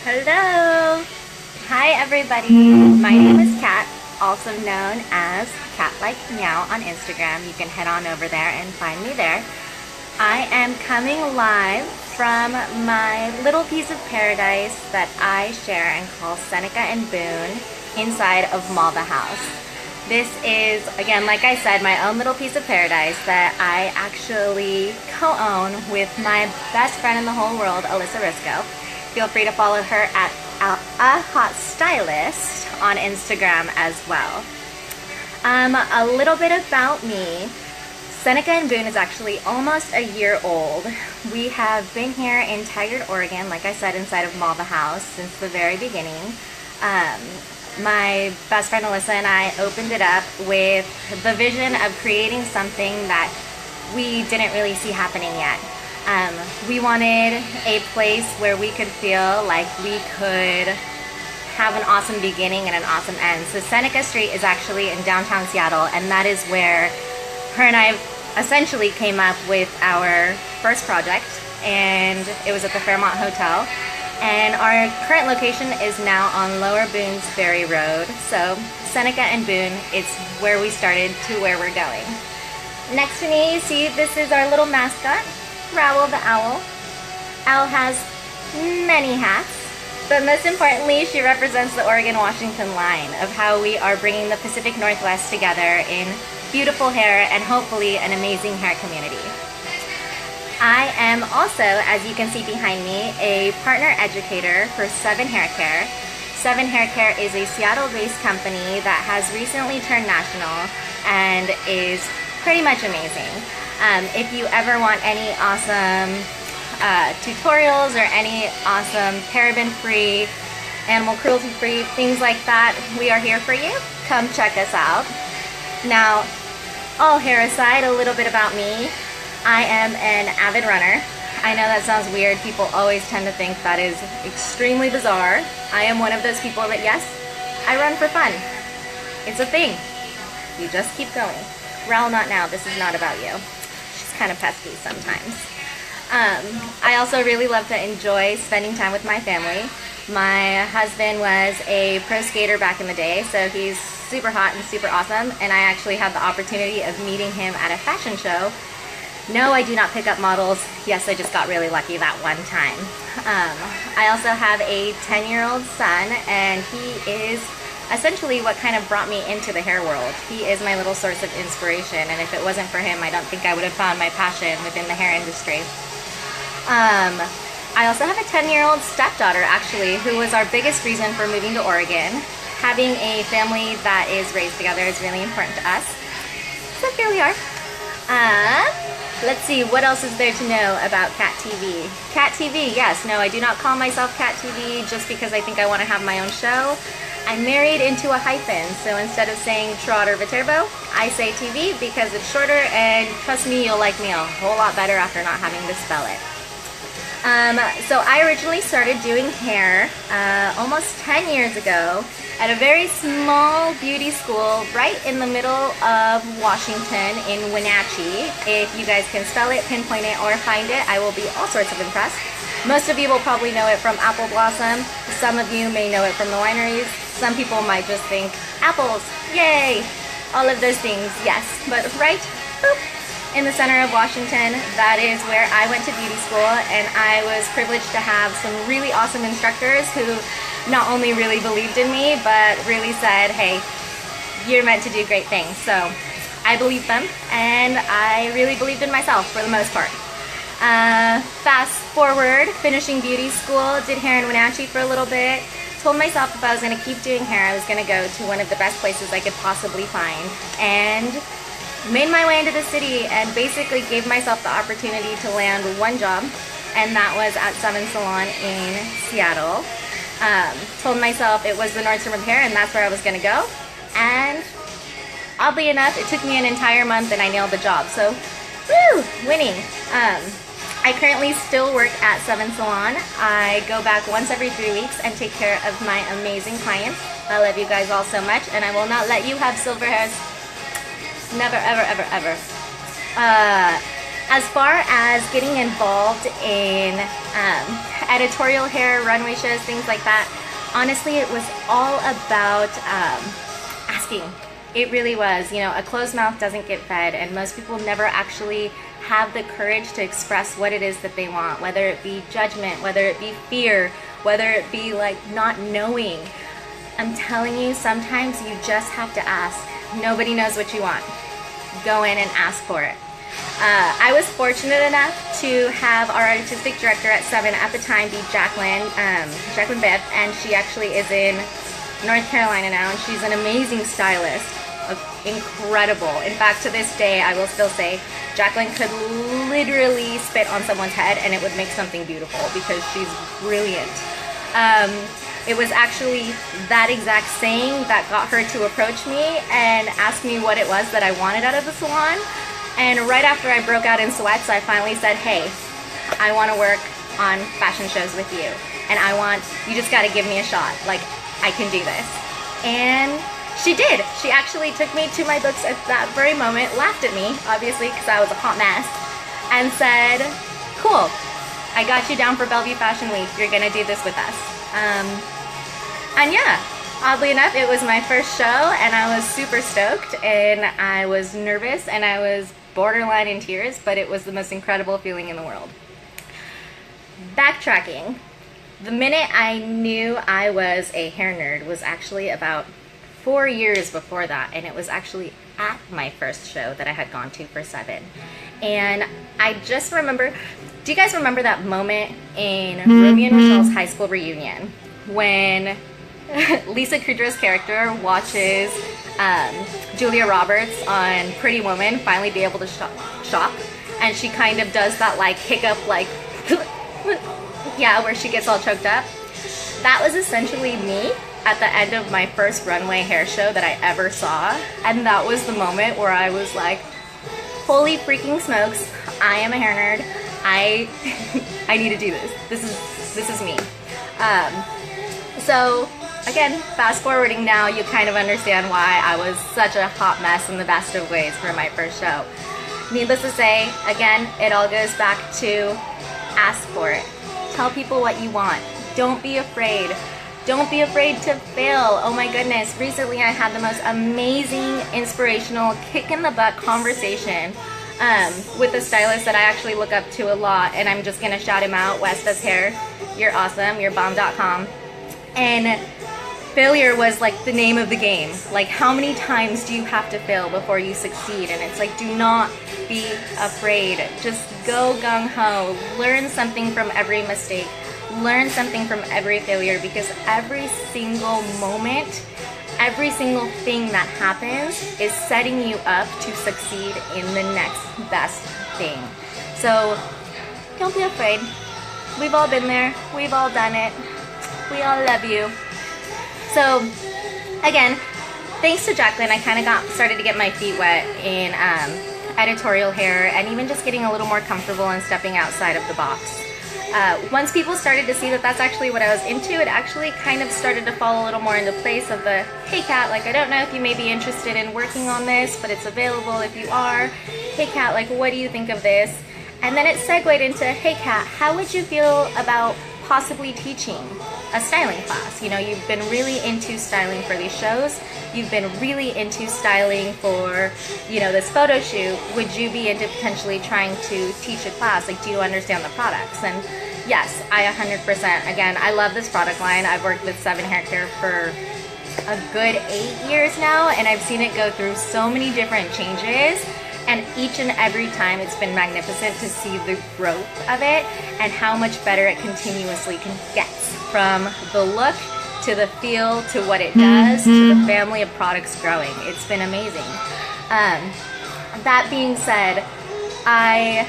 Hello! Hi everybody, my name is Kat, also known as Cat Like Meow on Instagram. You can head on over there and find me there. I am coming live from my little piece of paradise that I share and call Seneca and Boone inside of Malva House. This is, again, like I said, my own little piece of paradise that I actually co-own with my best friend in the whole world, Alyssa Risco. Feel free to follow her at A Hot Stylist on Instagram as well. A little bit about me. Seneca and Boone is actually almost a year old. We have been here in Tigard, Oregon, like I said, inside of Malva House since the very beginning. My best friend Alyssa and I opened it up with the vision of creating something that we didn't really see happening yet. We wanted a place where we could feel like we could have an awesome beginning and an awesome end. So Seneca Street is actually in downtown Seattle, and that is where her and I essentially came up with our first project, and it was at the Fairmont Hotel. And our current location is now on Lower Boone's Ferry Road. So Seneca and Boone, it's where we started to where we're going. Next to me, you see this is our little mascot, Raoul the owl. Owl has many hats, but most importantly, she represents the Oregon-Washington line of how we are bringing the Pacific Northwest together in beautiful hair and hopefully an amazing hair community. I am also, as you can see behind me, a partner educator for Seven Hair Care. Seven Hair Care is a Seattle-based company that has recently turned national and is pretty much amazing. If you ever want any awesome tutorials or any awesome paraben-free, animal cruelty-free, things like that, we are here for you. Come check us out. Now, all hair aside, a little bit about me. I am an avid runner. I know that sounds weird. People always tend to think that is extremely bizarre. I am one of those people that, yes, I run for fun. It's a thing. You just keep going. Raoul, not now. This is not about you. She's kind of pesky sometimes. I also really love to enjoy spending time with my family. My husband was a pro skater back in the day, so he's super hot and super awesome, and I actually had the opportunity of meeting him at a fashion show. No, I do not pick up models. Yes, I just got really lucky that one time. I also have a 10-year-old son, and he is essentially what kind of brought me into the hair world. He is my little source of inspiration, and if it wasn't for him, I don't think I would have found my passion within the hair industry. I also have a 10-year-old stepdaughter, actually, who was our biggest reason for moving to Oregon. Having a family that is raised together is really important to us. So here we are. Let's see, what else is there to know about Cat TV? Cat TV, yes, no, I do not call myself Cat TV just because I think I want to have my own show. I'm married into a hyphen, so instead of saying Trotter-Viterbo, I say TV because it's shorter, and trust me, you'll like me a whole lot better after not having to spell it. So I originally started doing hair almost 10 years ago at a very small beauty school right in the middle of Washington in Wenatchee. If you guys can spell it, pinpoint it, or find it, I will be all sorts of impressed. Most of you will probably know it from Apple Blossom. Some of you may know it from the wineries. Some people might just think, apples, yay! All of those things, yes. But right, boop, in the center of Washington, that is where I went to beauty school, and I was privileged to have some really awesome instructors who not only really believed in me, but really said, hey, you're meant to do great things. So I believed them, and I really believed in myself for the most part. Fast forward, finishing beauty school, did hair in Wenatchee for a little bit, told myself if I was going to keep doing hair, I was going to go to one of the best places I could possibly find, and made my way into the city and basically gave myself the opportunity to land one job, and that was at Seven Salon in Seattle. Told myself it was the Nordstrom Repair and that's where I was going to go, and oddly enough, it took me an entire month and I nailed the job, so woo, winning. I currently still work at Seven Salon. I go back once every 3 weeks and take care of my amazing clients. I love you guys all so much, and I will not let you have silver hairs. Never, ever, ever, ever. As far as getting involved in editorial hair, runway shows, things like that. Honestly, it was all about asking. It really was. You know, a closed mouth doesn't get fed, and most people never actually have the courage to express what it is that they want, whether it be judgment, whether it be fear, whether it be like not knowing. I'm telling you, sometimes you just have to ask. Nobody knows what you want. Go in and ask for it. I was fortunate enough to have our artistic director at 7 at the time be Jacqueline Bibb, and she actually is in North Carolina now, and she's an amazing stylist, incredible. In fact, to this day, I will still say Jacqueline could literally spit on someone's head and it would make something beautiful because she's brilliant. It was actually that exact saying that got her to approach me and ask me what it was that I wanted out of the salon. And right after I broke out in sweats, I finally said, hey, I want to work on fashion shows with you. And you just got to give me a shot. Like, I can do this. And she did. She actually took me to my books at that very moment, laughed at me, obviously, because I was a hot mess, and said, cool, I got you down for Bellevue Fashion Week. You're going to do this with us. And yeah, oddly enough, it was my first show, and I was super stoked, and I was nervous, and I was borderline in tears, but it was the most incredible feeling in the world. Backtracking, the minute I knew I was a hair nerd was actually about 4 years before that, and it was actually at my first show that I had gone to for 7. And I just remember, do you guys remember that moment in Ruby and Rochelle's high school reunion when Lisa Kudrow's character watches Julia Roberts on Pretty Woman finally be able to shop, and she kind of does that like hiccup, like yeah, where she gets all choked up? That was essentially me at the end of my first runway hair show that I ever saw, and that was the moment where I was like, holy freaking smokes, I am a hair nerd. I need to do this. This is me. So again, fast forwarding now, you kind of understand why I was such a hot mess in the best of ways for my first show. Needless to say, again, it all goes back to ask for it. Tell people what you want. Don't be afraid. Don't be afraid to fail. Oh my goodness, recently I had the most amazing, inspirational, kick-in-the-butt conversation with a stylist that I actually look up to a lot, and I'm just going to shout him out. Wes Does Hair. You're awesome. You're bomb.com. And failure was like the name of the game. Like, how many times do you have to fail before you succeed? And it's like, do not be afraid. Just go gung-ho. Learn something from every mistake. Learn something from every failure, because every single moment, every single thing that happens is setting you up to succeed in the next best thing. So don't be afraid. We've all been there. We've all done it. We all love you. So again, thanks to Jacqueline, I kind of started to get my feet wet in editorial hair, and even just getting a little more comfortable and stepping outside of the box. Once people started to see that that's actually what I was into, it actually kind of started to fall a little more into place of the, hey Kat, like, I don't know if you may be interested in working on this, but it's available if you are. Hey Kat, like, what do you think of this? And then it segued into, hey Kat, how would you feel about possibly teaching a styling class? You know, you've been really into styling for these shows. You've been really into styling for, you know, this photo shoot. Would you be into potentially trying to teach a class? Like, do you understand the products? And yes, I 100%. Again, I love this product line. I've worked with 7 Hair Care for a good 8 years now, and I've seen it go through so many different changes. And each and every time it's been magnificent to see the growth of it and how much better it continuously gets, from the look to the feel to what it does to the family of products growing. It's been amazing. That being said, I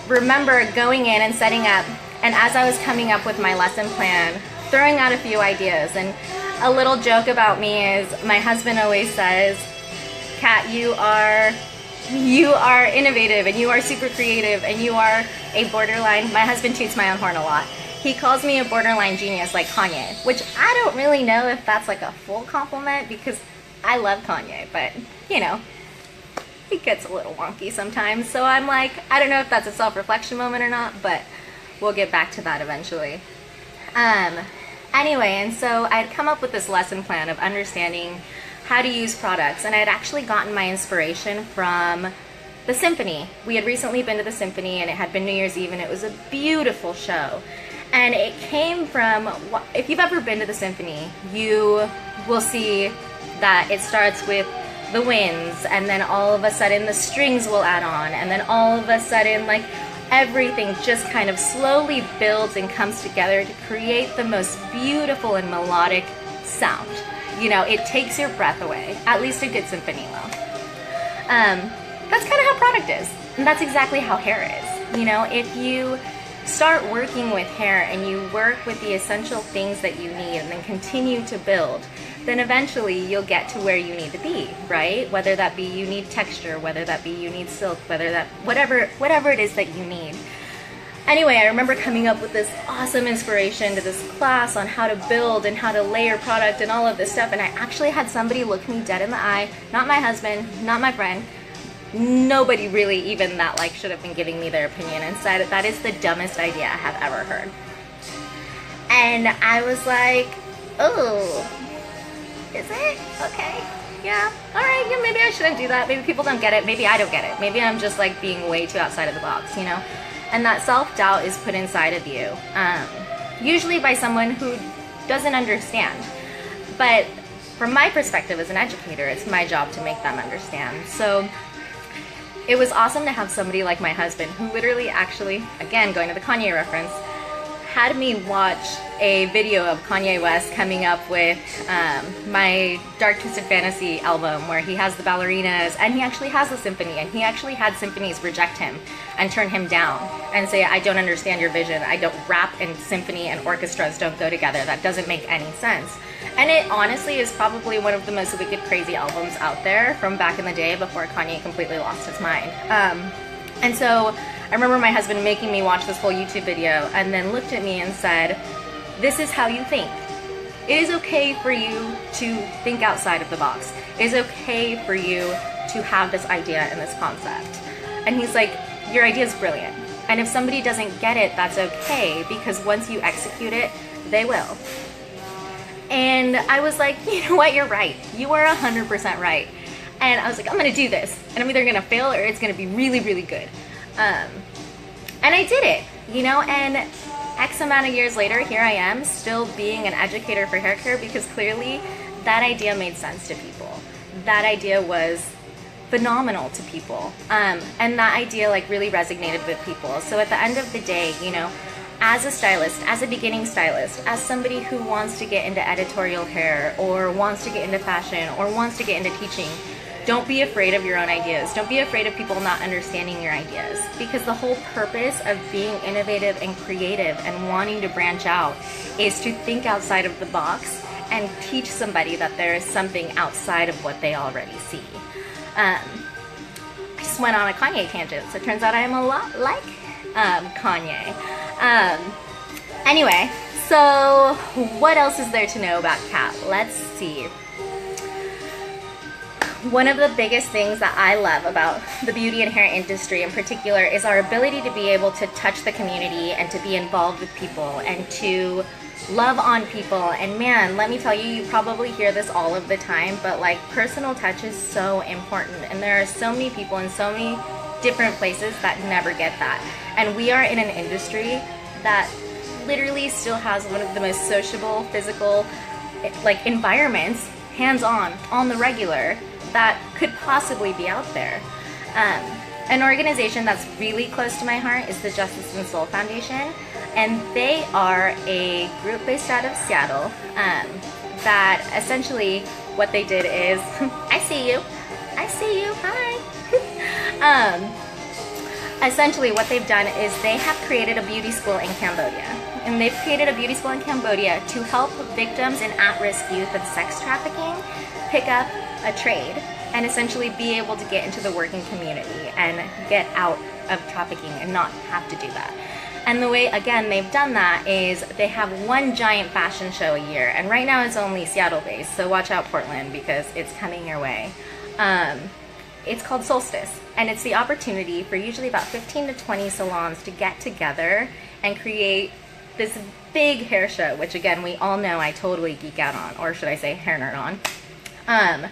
remember going in and setting up, and as I was coming up with my lesson plan, throwing out a few ideas. And a little joke about me is my husband always says, Kat, you are innovative, and you are super creative, and you are a borderline, my husband toots my own horn a lot. He calls me a borderline genius like Kanye, which I don't really know if that's like a full compliment, because I love Kanye, but you know, he gets a little wonky sometimes. So I'm like, I don't know if that's a self-reflection moment or not, but we'll get back to that eventually. Um, anyway, and so I'd come up with this lesson plan of understanding how to use products, and I'd actually gotten my inspiration from the symphony. We had recently been to the symphony, and it had been New Year's Eve, and it was a beautiful show. And it came from, if you've ever been to the symphony, you will see that it starts with the winds, and then all of a sudden the strings will add on, and then all of a sudden like everything just kind of slowly builds and comes together to create the most beautiful and melodic sound. You know, it takes your breath away, at least a good symphony will. That's kind of how product is, and that's exactly how hair is. You know, if you start working with hair and you work with the essential things that you need and then continue to build, then eventually you'll get to where you need to be, right? Whether that be you need texture, whether that be you need silk, whatever it is that you need. Anyway, I remember coming up with this awesome inspiration to this class on how to build and how to layer product and all of this stuff, and I actually had somebody look me dead in the eye, not my husband, not my friend, nobody really even that like should have been giving me their opinion, and said that is the dumbest idea I have ever heard. And I was like, oh, is it? Okay, yeah, all right, yeah, maybe I shouldn't do that. Maybe people don't get it. Maybe I don't get it. Maybe I'm just like being way too outside of the box, you know? And that self-doubt is put inside of you, usually by someone who doesn't understand. But from my perspective as an educator, it's my job to make them understand. So it was awesome to have somebody like my husband who literally actually, again, going to the Kanye reference, had me watch a video of Kanye West coming up with my Dark Twisted Fantasy album, where he has the ballerinas and he actually has the symphony, and he actually had symphonies reject him and turn him down and say, I don't understand your vision. I don't, rap and symphony and orchestras don't go together. That doesn't make any sense. And it honestly is probably one of the most wicked, crazy albums out there from back in the day before Kanye completely lost his mind. And so I remember my husband making me watch this whole YouTube video and then looked at me and said, this is how you think. It is okay for you to think outside of the box. It is okay for you to have this idea and this concept. And he's like, your idea is brilliant. And if somebody doesn't get it, that's okay, because once you execute it, they will. And I was like, you know what, you're right. You are 100% right. And I was like, I'm gonna do this. And I'm either gonna fail or it's gonna be really, really good. And I did it, you know, and X amount of years later, here I am still being an educator for hair care, because clearly that idea made sense to people. That idea was phenomenal to people. And that idea like really resonated with people. So at the end of the day, you know, as a stylist, as a beginning stylist, as somebody who wants to get into editorial hair or wants to get into fashion or wants to get into teaching, don't be afraid of your own ideas. Don't be afraid of people not understanding your ideas, because the whole purpose of being innovative and creative and wanting to branch out is to think outside of the box and teach somebody that there is something outside of what they already see. I just went on a Kanye tangent, so it turns out I am a lot like Kanye. Anyway, so what else is there to know about Kat? Let's see. One of the biggest things that I love about the beauty and hair industry in particular is our ability to be able to touch the community and to be involved with people and to love on people. And man, let me tell you, you probably hear this all of the time, but like personal touch is so important. And there are so many people in so many different places that never get that. And we are in an industry that literally still has one of the most sociable, physical, like environments, hands-on, on the regular, that could possibly be out there. An organization that's really close to my heart is the Justice and Soul Foundation, and they are a group based out of Seattle that essentially what they did is, I see you, hi. Essentially what they've done is they have created a beauty school in Cambodia. And they've created a beauty school in Cambodia to help victims and at-risk youth of sex trafficking pick up a trade and essentially be able to get into the working community and get out of trafficking and not have to do that. And the way, again, they've done that is they have one giant fashion show a year. And right now it's only Seattle-based, so watch out, Portland, because it's coming your way. It's called Solstice, and it's the opportunity for usually about 15 to 20 salons to get together and create this big hair show, which again, we all know I totally geek out on, or should I say hair nerd on.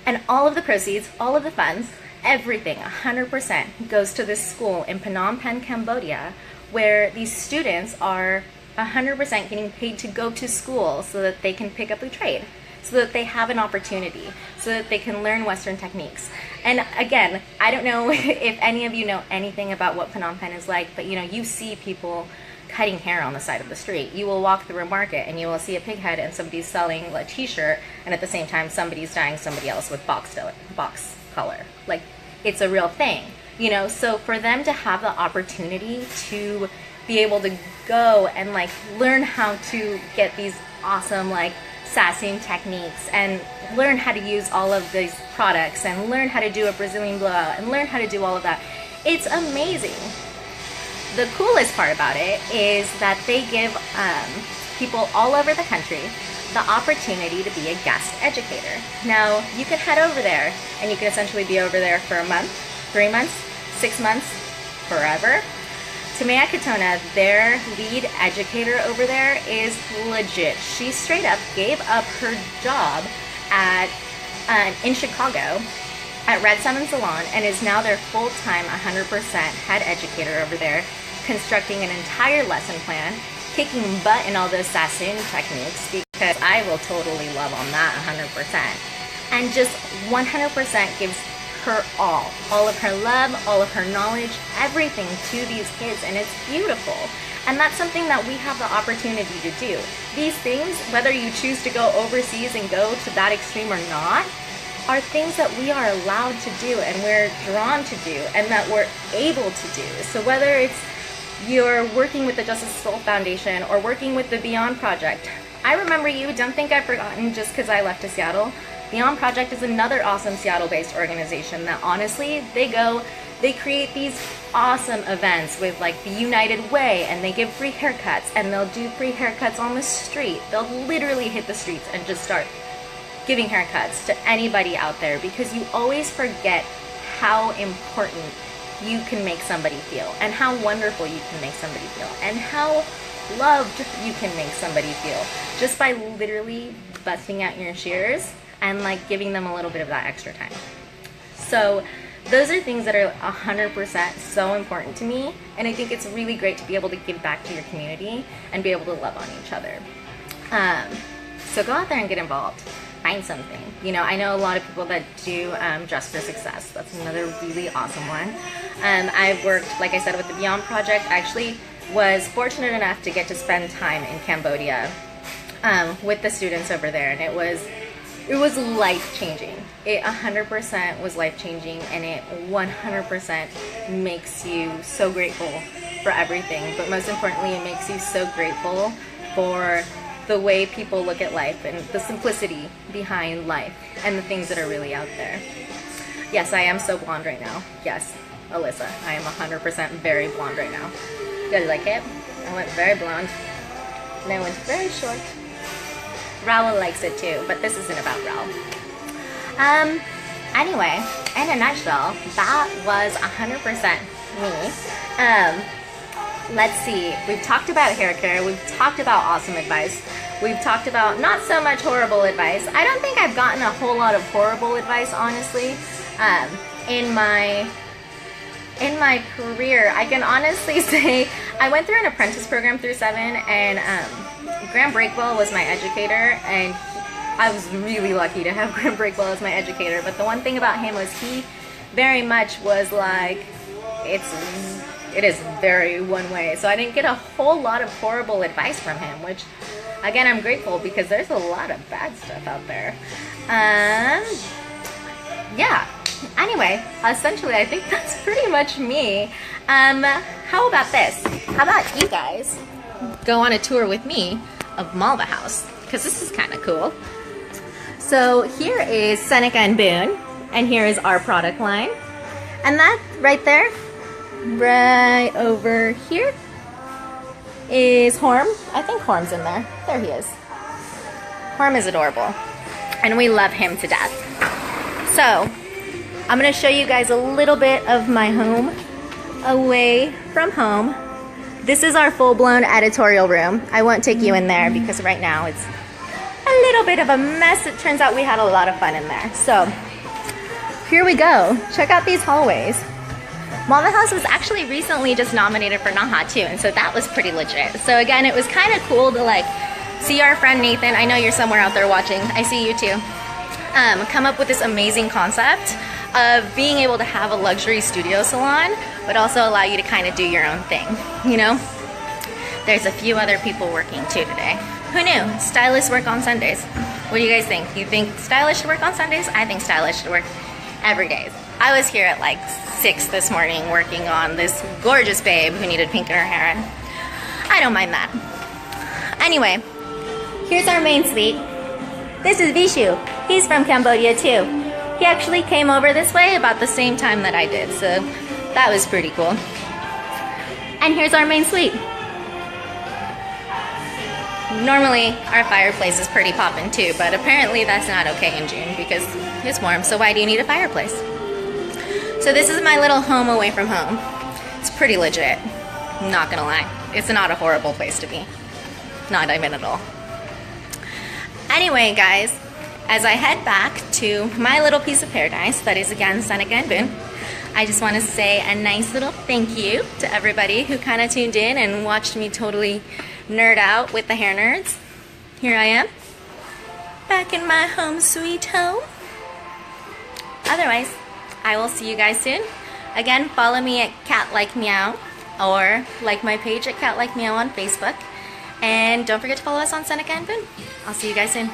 And all of the proceeds, all of the funds, everything, 100% goes to this school in Phnom Penh, Cambodia, where these students are 100% getting paid to go to school so that they can pick up a trade, so that they have an opportunity, so that they can learn Western techniques. And again, I don't know if any of you know anything about what Phnom Penh is like, but you see people cutting hair on the side of the street. You will walk through a market and you will see a pig head and somebody's selling a t-shirt, and at the same time somebody's dyeing somebody else with box color. Like, it's a real thing, so for them to have the opportunity to be able to go and like learn how to get these awesome like sassing techniques and learn how to use all of these products and learn how to do a Brazilian blowout and learn how to do all of that, it's amazing. The coolest part about it is that they give people all over the country the opportunity to be a guest educator. Now, you can head over there and you can essentially be over there for a month, 3 months, 6 months, forever. Tamea Katona, their lead educator over there, is legit. She straight up gave up her job in Chicago at Red Salmon Salon and is now their full-time 100% head educator over there, constructing an entire lesson plan, kicking butt in all those Sassoon techniques, because I will totally love on that 100%. And just 100% gives her all of her love, all of her knowledge, everything to these kids, and it's beautiful. And that's something that we have the opportunity to do. These things, whether you choose to go overseas and go to that extreme or not, are things that we are allowed to do and we're drawn to do and that we're able to do. So whether it's you're working with the Justice Soul Foundation or working with the Beyond Project, I remember you, don't think I've forgotten just because I left to Seattle. Beyond Project is another awesome Seattle-based organization that honestly, they create these awesome events with like the United Way, and they give free haircuts, and they'll do free haircuts on the street. They'll literally hit the streets and just start giving haircuts to anybody out there, because you always forget how important you can make somebody feel, and how wonderful you can make somebody feel, and how loved you can make somebody feel just by literally busting out your shears and like giving them a little bit of that extra time. So those are things that are 100% so important to me, and I think it's really great to be able to give back to your community and be able to love on each other. So go out there and get involved. Find something. I know a lot of people that do Dress for Success. That's another really awesome one. I've worked, like I said, with the Beyond Project. I actually was fortunate enough to get to spend time in Cambodia with the students over there, and it was life-changing. It 100% was life-changing, and it 100% makes you so grateful for everything. But most importantly, it makes you so grateful for the way people look at life and the simplicity behind life and the things that are really out there. Yes, I am so blonde right now. Yes, Alyssa, I am 100% very blonde right now. You guys like it? I went very blonde, and I went very short. Raul likes it too, but this isn't about Raul. Anyway, in a nutshell, that was 100% me. Let's see, we've talked about hair care, we've talked about awesome advice, we've talked about not so much horrible advice. I don't think I've gotten a whole lot of horrible advice, honestly. In my career, I can honestly say I went through an apprentice program through 7, and Graham Breakwell was my educator, and I was really lucky to have Graham Breakwell as my educator. But the one thing about him was he very much was like, it is very one way. So I didn't get a whole lot of horrible advice from him, which again, I'm grateful, because there's a lot of bad stuff out there. Yeah. Anyway, essentially, I think that's pretty much me. How about this? How about you guys go on a tour with me of Malva House? Because this is kind of cool. So here is Seneca and Boone, and here is our product line. And that right there, right over here, is Horm. I think Horm's in there. There he is. Horm is adorable, and we love him to death. So I'm going to show you guys a little bit of my home away from home. This is our full-blown editorial room. I won't take you in there because right now it's a little bit of a mess. It turns out we had a lot of fun in there. So here we go. Check out these hallways. Mama House was actually recently just nominated for NAHA too, and so that was pretty legit. So again, it was kind of cool to like see our friend Nathan, I know you're somewhere out there watching, I see you too, come up with this amazing concept of being able to have a luxury studio salon, but also allow you to kind of do your own thing, you know? There's a few other people working too today. Who knew? Stylists work on Sundays. What do you guys think? You think stylists should work on Sundays? I think stylists should work every day. I was here at like 6 this morning working on this gorgeous babe who needed pink in her hair, and I don't mind that. Anyway, here's our main suite. This is Vishu. He's from Cambodia too. He actually came over this way about the same time that I did, so that was pretty cool. And here's our main suite. Normally, our fireplace is pretty poppin' too, but apparently that's not okay in June because it's warm, so why do you need a fireplace? So this is my little home away from home. It's pretty legit, I'm not gonna lie. It's not a horrible place to be. Not even at all. Anyway, guys, as I head back to my little piece of paradise, that is again Seneca and Boone, I just want to say a nice little thank you to everybody who kind of tuned in and watched me totally nerd out with the hair nerds. Here I am, back in my home sweet home. Otherwise, I will see you guys soon. Again, follow me at Kat Like Meow, or like my page at Kat Like Meow on Facebook. And don't forget to follow us on Seneca and Boone. I'll see you guys soon.